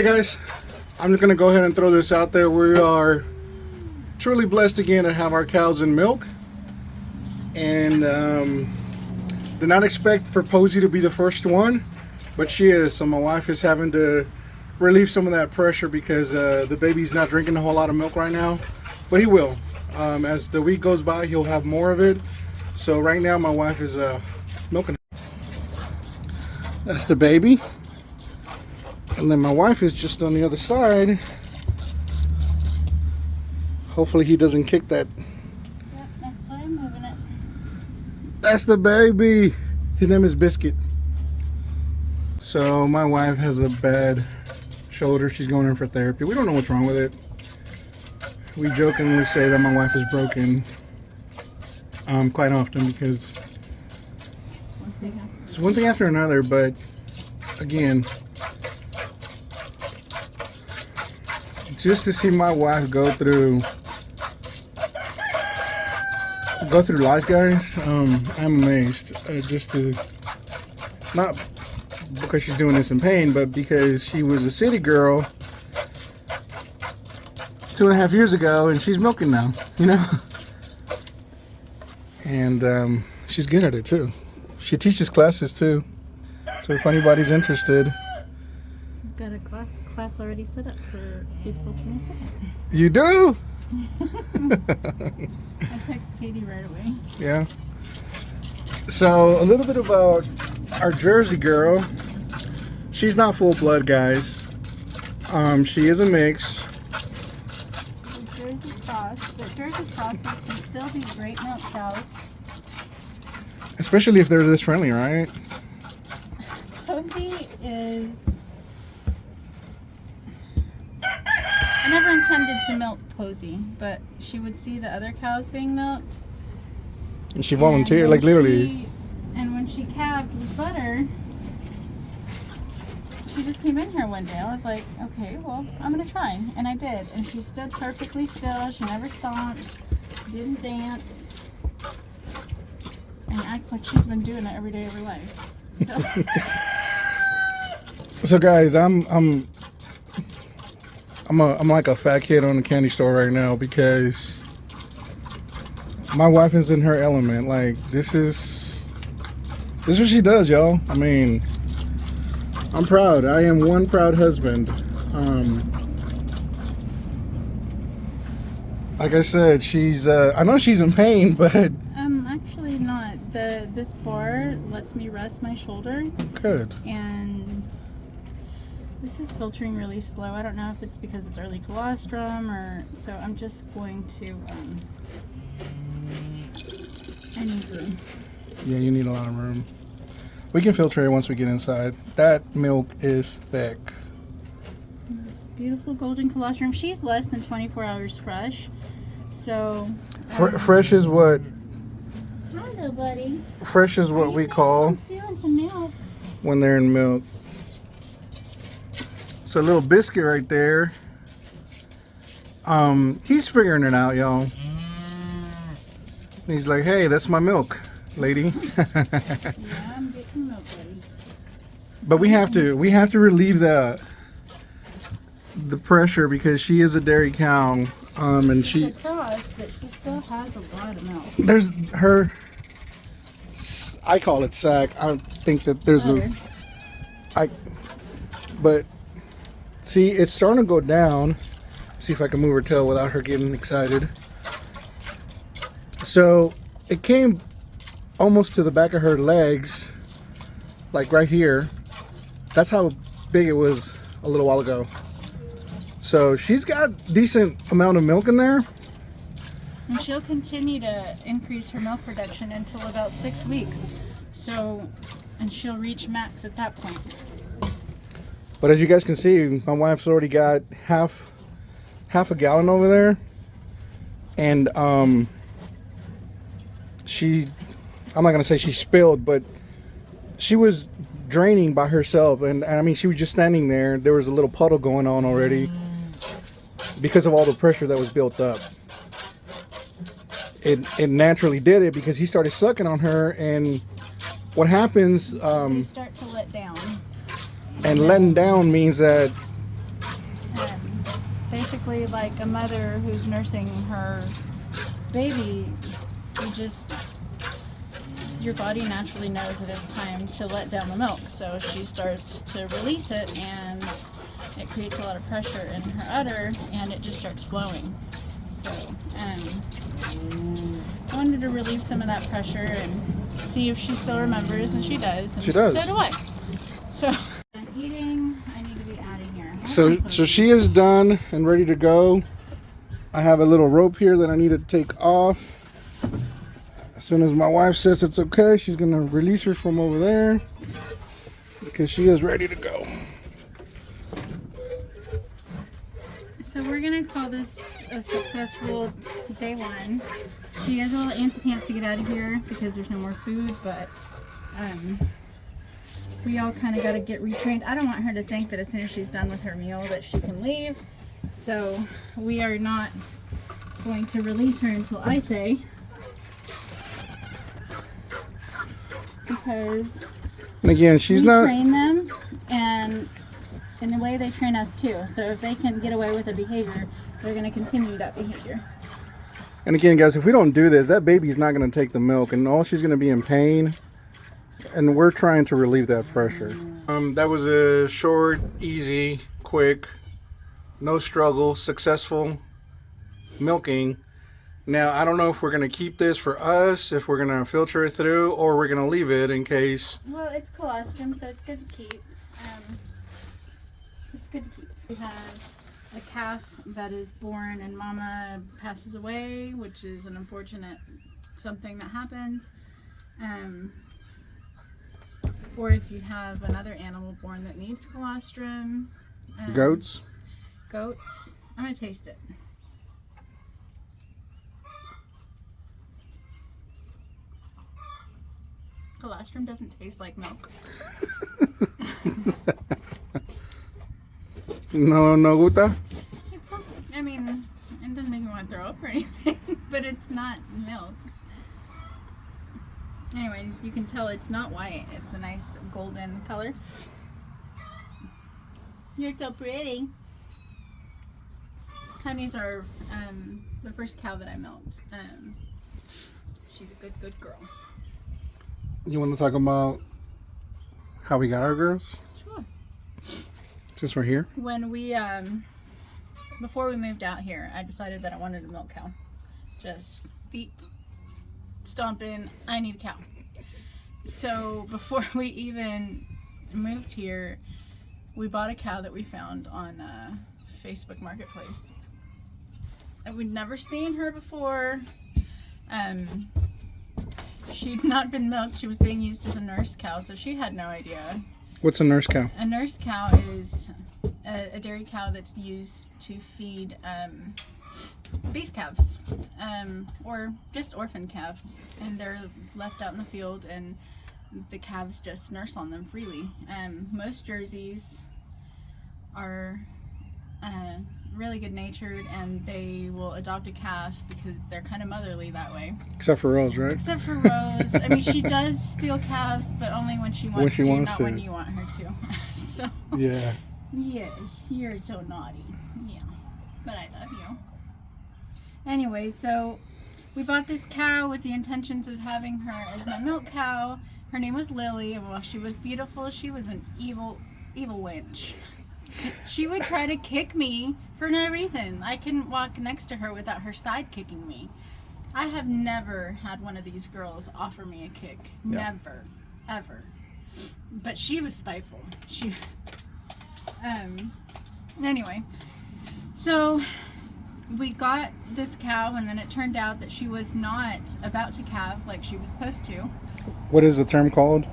Hey guys, I'm just gonna go ahead and throw this out there. We are truly blessed again to have our cows in milk, and did not expect for Posey to be the first one, but she is. So my wife is having to relieve some of that pressure because the baby's not drinking a whole lot of milk right now, but he will. As the week goes by, he'll have more of it. So right now my wife is milking. That's the baby. And then my wife is just on the other side. Hopefully he doesn't kick that. Yep, that's why I'm moving it. That's the baby. His name is Biscuit. So my wife has a bad shoulder. She's going in for therapy. We don't know what's wrong with it. We jokingly say that my wife is broken quite often because it's one thing after another, but again, just to see my wife go through life, guys, I'm amazed. Just to, not because she's doing this in pain, but because she was a city girl 2.5 years ago, and she's milking now, you know. And she's good at it too. She teaches classes too, so if anybody's interested. I've got a class already set up for April 22nd. You do? I text Katie right away. Yeah. So a little bit about our Jersey girl. She's not full blood, guys. She is a mix. The Jersey Cross. The Jersey Crosses can still be great milk cows. Especially if they're this friendly, right? Posey is... I never intended to milk Posey, but she would see the other cows being milked. And she volunteered, like literally. And when she calved with butter, she just came in here one day. I was like, okay, well, I'm going to try. And I did. And she stood perfectly still. She never stomped, didn't dance, and acts like she's been doing it every day of her life. So guys, I'm like a fat kid on a candy store right now because my wife is in her element. Like this is what she does, y'all. I mean, I'm proud. I am one proud husband. Like I said, she's I know she's in pain, but actually not. This bar lets me rest my shoulder. Good. And this is filtering really slow. I don't know if it's because it's early colostrum or so. I'm just going to I need room. Yeah, you need a lot of room. We can filter it once we get inside. That milk is thick. This beautiful golden colostrum. She's less than 24 hours fresh. So fresh is what hello, buddy. Fresh is what we call stealing some milk when they're in milk. So little Biscuit right there. He's figuring it out, y'all. He's like, hey, that's my milk, lady. Yeah, I'm getting milk, buddy. But we have to relieve the pressure because she is a dairy cow. And she cross, but she still has a lot of milk. There's her, I call it sack. I think that there's but see, it's starting to go down. See if I can move her tail without her getting excited. So it came almost to the back of her legs, like right here. That's how big it was a little while ago. So she's got decent amount of milk in there. And she'll continue to increase her milk production until about 6 weeks. So, and she'll reach max at that point. But as you guys can see, my wife's already got half a gallon over there. And I'm not gonna say she spilled, but she was draining by herself. And I mean, she was just standing there. There was a little puddle going on already because of all the pressure that was built up. It naturally did it because he started sucking on her, and what happens they start to let down. And letting down means that basically like a mother who's nursing her baby. Your body naturally knows it is time to let down the milk, so she starts to release it, and it creates a lot of pressure in her udder, and it just starts flowing. So I wanted to relieve some of that pressure and see if she still remembers, and she does. And she does. So do I. So I'm eating. I need to be adding here. So she is done and ready to go. I have a little rope here that I need to take off. As soon as my wife says it's okay, she's going to release her from over there because she is ready to go. So we're going to call this a successful day one. She has a little antsy pants to get out of here because there's no more food, but we all kind of got to get retrained. I don't want her to think that as soon as she's done with her meal that she can leave. So we are not going to release her until I say. Because and again, she's we not train them, and in a way they train us too. So if they can get away with a behavior, they're going to continue that behavior. And again, guys, if we don't do this, that baby's not going to take the milk, and all she's going to be in pain. And we're trying to relieve that pressure. That was a short, easy, quick, no struggle, successful milking. Now, I don't know if we're going to keep this for us, if we're going to filter it through, or we're going to leave it in case. Well, it's colostrum, so it's good to keep. It's good to keep. We have a calf that is born and mama passes away, which is an unfortunate something that happens. Or if you have another animal born that needs colostrum. Goats. Goats. I'm going to taste it. Colostrum doesn't taste like milk. No gusta? It's not, I mean, it doesn't make me want to throw up or anything, but it's not milk. Anyways, you can tell it's not white. It's a nice golden color. You're so pretty. Honey's our the first cow that I milked. She's a good girl. You want to talk about how we got our girls? Sure. Just right here? When we, before we moved out here, I decided that I wanted a milk cow. Just beep, stomping, I need a cow. So before we even moved here, we bought a cow that we found on Facebook Marketplace. And we'd never seen her before. She'd not been milked. She was being used as a nurse cow, so she had no idea. What's a nurse cow? A nurse cow is a dairy cow that's used to feed beef calves, or just orphan calves, and they're left out in the field, and the calves just nurse on them freely. Most Jerseys are really good natured, and they will adopt a calf because they're kind of motherly that way. Except for Rose, right? Except for Rose. I mean, she does steal calves, but only when she wants to, not when you want her to. So. Yeah. Yes, you're so naughty. Yeah, but I love you. Anyway, so we bought this cow with the intentions of having her as my milk cow. Her name was Lily, and while she was beautiful, she was an evil wench. She would try to kick me for no reason. I couldn't walk next to her without her side kicking me. I have never had one of these girls offer me a kick. Yeah. Never. Ever. But she was spiteful. Anyway. So we got this cow, and then it turned out that she was not about to calve like she was supposed to. What is the term called?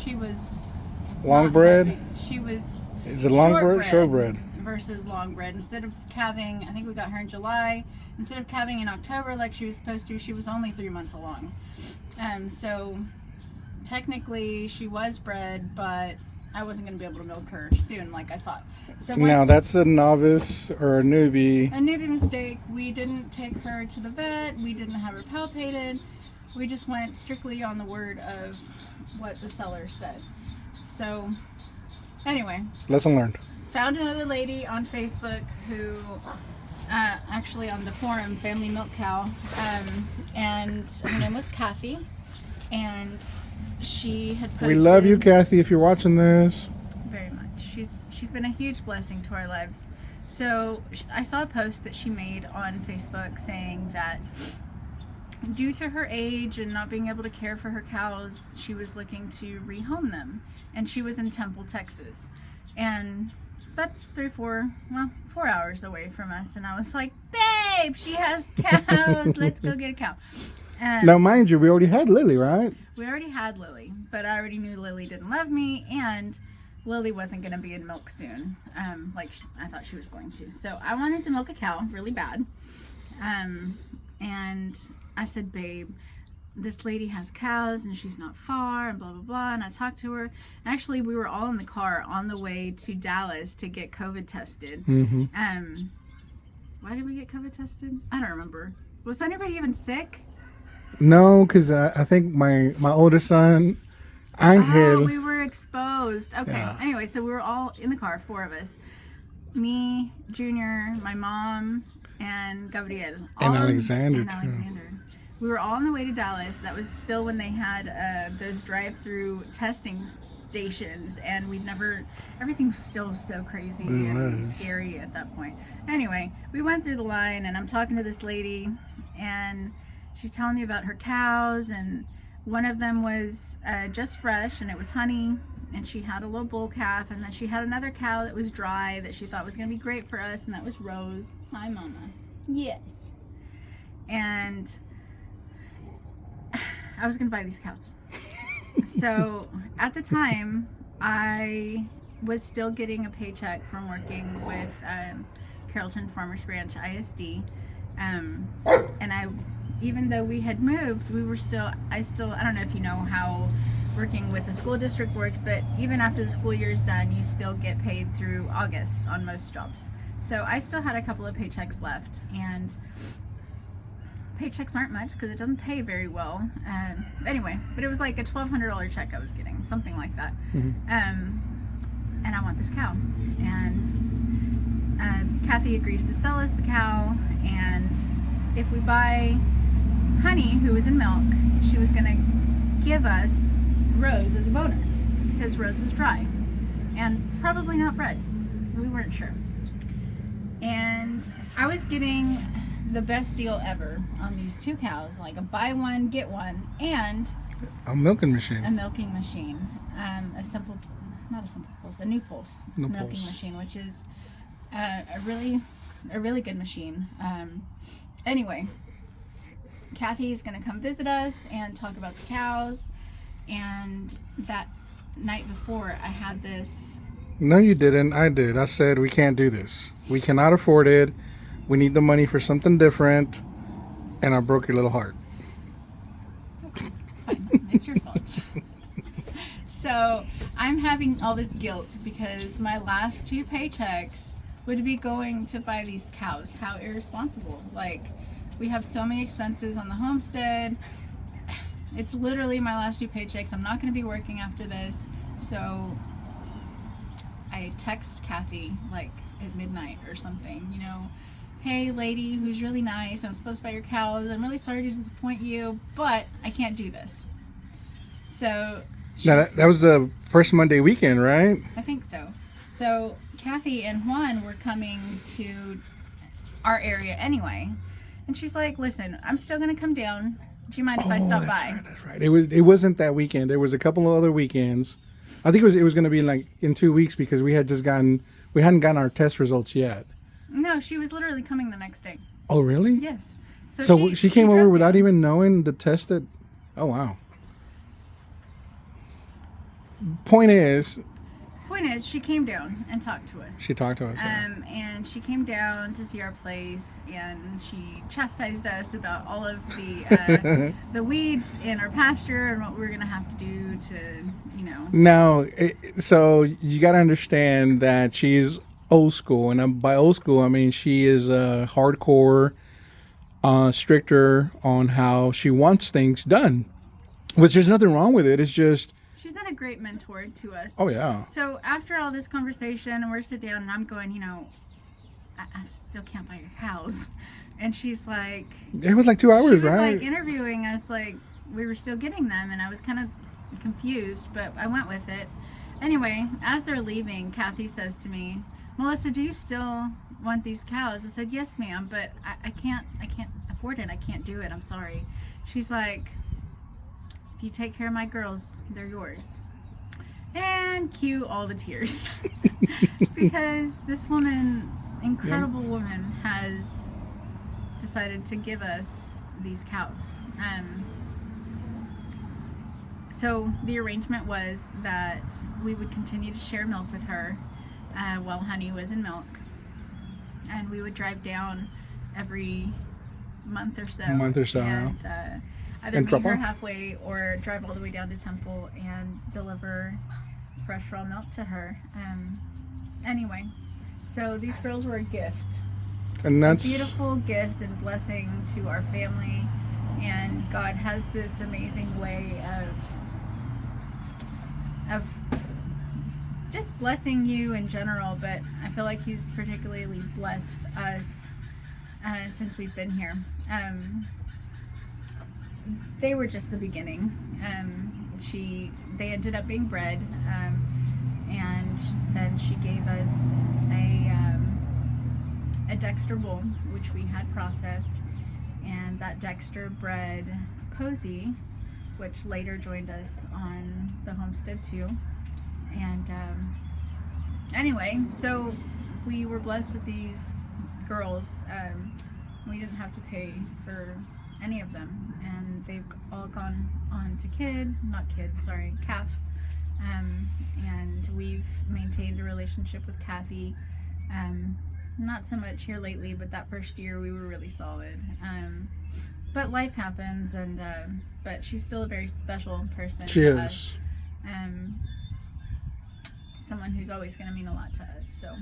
She was longbred. She was. Is it longbred? Shortbred. Versus longbred. Instead of calving, I think we got her in July. Instead of calving in October like she was supposed to, she was only 3 months along. So technically she was bred, but I wasn't going to be able to milk her soon like I thought. So now that's a novice or a newbie. A newbie mistake. We didn't take her to the vet. We didn't have her palpated. We just went strictly on the word of what the seller said. So anyway. Lesson learned. found another lady on Facebook who, actually on the forum, Family Milk Cow, and her name was Kathy, and she had posted. We love you, Kathy, if you're watching this. Very much. She's been a huge blessing to our lives. So I saw a post that she made on Facebook saying that due to her age and not being able to care for her cows, she was looking to rehome them. And she was in Temple, Texas. And that's 4 hours away from us. And I was like, babe, she has cows. Let's go get a cow. Now, mind you, we already had Lily, right? We already had Lily, but I already knew Lily didn't love me, and Lily wasn't going to be in milk soon, like I thought she was going to. So I wanted to milk a cow really bad. And I said, babe, this lady has cows and she's not far and blah, blah, blah. And I talked to her. Actually, we were all in the car on the way to Dallas to get COVID tested. Mm-hmm. Why did we get COVID tested? I don't remember. Was anybody even sick? No, because I think my oldest son, Angel. Oh, we were exposed. Okay. Yeah. Anyway, so we were all in the car, 4 of us. Me, Junior, my mom, and Gabriel. And Alexander, too. We were all on the way to Dallas. That was still when they had those drive-through testing stations, and everything was still so crazy and scary at that point. Anyway, we went through the line, and I'm talking to this lady, and she's telling me about her cows, and one of them was just fresh, and it was honey, and she had a little bull calf, and then she had another cow that was dry that she thought was going to be great for us, and that was Rose. Hi, Mama. Yes. And I was going to buy these cows. So at the time, I was still getting a paycheck from working with Carrollton Farmers Branch ISD, and even though we had moved, I don't know if you know how working with the school district works, but even after the school year is done, you still get paid through August on most jobs. So I still had a couple of paychecks left, and paychecks aren't much because it doesn't pay very well. Anyway, but it was like a $1,200 check I was getting, something like that. Mm-hmm. And I want this cow. And Kathy agrees to sell us the cow, and if we buy Honey, who was in milk, she was going to give us Rose as a bonus because Rose is dry and probably not bred. We weren't sure. And I was getting the best deal ever on these 2 cows, like a buy one, get one, and a milking machine. A milking machine. A new pulse milking machine, which is a really good machine. Anyway, Kathy is going to come visit us and talk about the cows. And that night before, I had this. No, you didn't. I did. I said, we can't do this. We cannot afford it. We need the money for something different. And I broke your little heart. Okay, fine. It's your fault. So I'm having all this guilt because my last 2 paychecks would be going to buy these cows. How irresponsible. Like, we have so many expenses on the homestead. It's literally my last 2 paychecks. I'm not going to be working after this. So I text Kathy like at midnight or something, hey lady who's really nice, I'm supposed to buy your cows. I'm really sorry to disappoint you, but I can't do this. So now that was the first Monday weekend, right? I think so. So Kathy and Juan were coming to our area anyway. And she's like, listen, I'm still going to come down. Do you mind if I stop by? That's right. It wasn't that weekend. There was a couple of other weekends. I think it was going to be like in 2 weeks because we hadn't gotten our test results yet. No, she was literally coming the next day. Oh, really? Yes. So she came over without even knowing the test that. Oh, wow. Point is, she came down and talked to us. She talked to us. And she came down to see our place, and she chastised us about all of the the weeds in our pasture and what we were gonna have to do to, Now, so you got to understand that she's old school, and by old school I mean she is hardcore, stricter on how she wants things done. Which there's nothing wrong with it. It's just she's been a great mentor to us. Oh yeah. So after all this conversation, we're sitting down and I'm going, you know, I still can't buy your cows. And she's like, It was like 2 hours, she was right? like interviewing us like we were still getting them, and I was kind of confused, but I went with it. Anyway, as they're leaving, Kathy says to me, Melissa, do you still want these cows? I said, yes, ma'am, but I can't afford it. I can't do it. I'm sorry. She's like, if you take care of my girls, they're yours. And cue all the tears. Because this woman, incredible woman, has decided to give us these cows. So the arrangement was that we would continue to share milk with her while Honey was in milk, and we would drive down every month or so. And either And meet drop her off? halfway or drive all the way down to Temple and deliver fresh raw milk to her. Anyway, so these girls were a gift. And that's A beautiful gift and blessing to our family, and God has this amazing way of just blessing you in general, but I feel like He's particularly blessed us since we've been here. They were just the beginning. They ended up being bred, and then she gave us a Dexter bull, which we had processed, and that Dexter bred Posey, which later joined us on the Homestead too. And anyway, so we were blessed with these girls. We didn't have to pay for any of them, and they've all gone on to calf. And we've maintained a relationship with Kathy. Not so much here lately, but that first year we were really solid. But life happens, and but she's still a very special person. She to is. us. Someone who's always going to mean a lot to us. So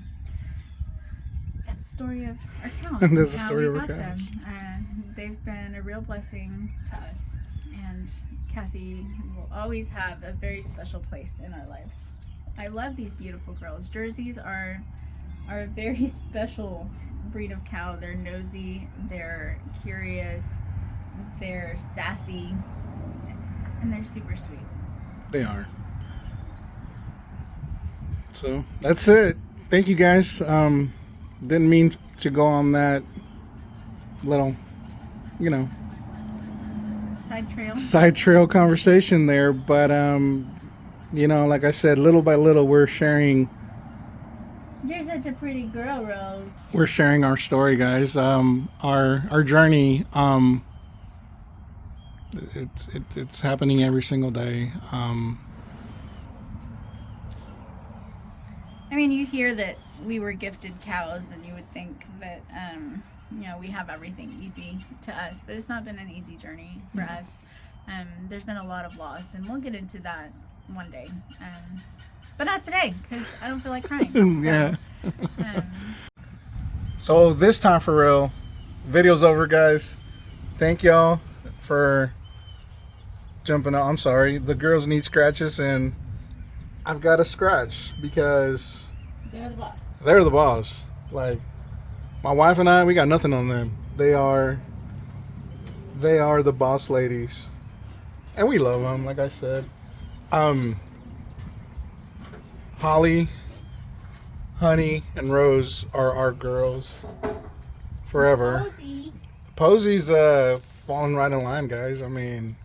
that's the story of our cows. That's the and how story we of our got cows. them. They've been a real blessing to us, and Kathy will always have a very special place in our lives. I love these beautiful girls. Jerseys are a very special breed of cow. They're nosy, they're curious, they're sassy, and they're super sweet. They are. So that's it. Thank you guys. Didn't mean to go on that little, side trail conversation there, but like I said, little by little we're sharing. You're such a pretty girl, Rose. We're sharing our story, guys. Our journey. It's happening every single day. I mean, you hear that we were gifted cows, and you would think that we have everything easy to us, but it's not been an easy journey for us. There's been a lot of loss, and we'll get into that one day. But not today, because I don't feel like crying. So, Yeah. So this time for real, video's over, guys. Thank y'all for jumping out. I'm sorry, the girls need scratches, and I've got a scratch because they're the boss. they're the boss. Like, my wife and I, we got nothing on them. They are the boss ladies, and we love them. Like I said, Holly, Honey, and Rose are our girls forever. Posey's falling right in line, guys. I mean,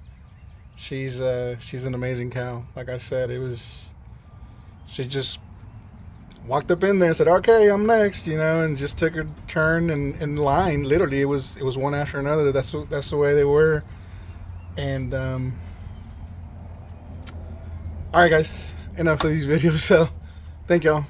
she's an amazing cow. Like I said, she just walked up in there and said, "Okay, I'm next," and just took her turn in line. Literally, it was one after another. That's the way they were. And all right, guys, enough of these videos. So, thank y'all.